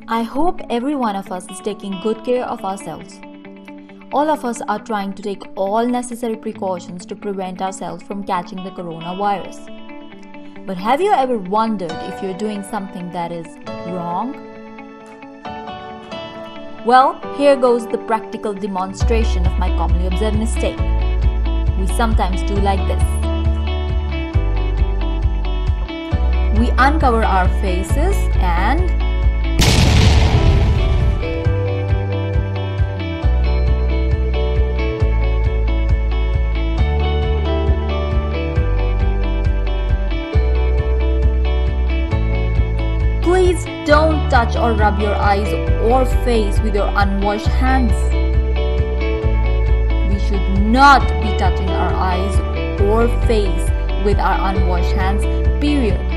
I hope every one of us is taking good care of ourselves. All of us are trying to take all necessary precautions to prevent ourselves from catching the coronavirus. But have you ever wondered if you're doing something that is wrong? Well, here goes the practical demonstration of my commonly observed mistake. We sometimes do like this. We uncover our faces and please don't touch or rub your eyes or face with your unwashed hands. We should not be touching our eyes or face with our unwashed hands, period.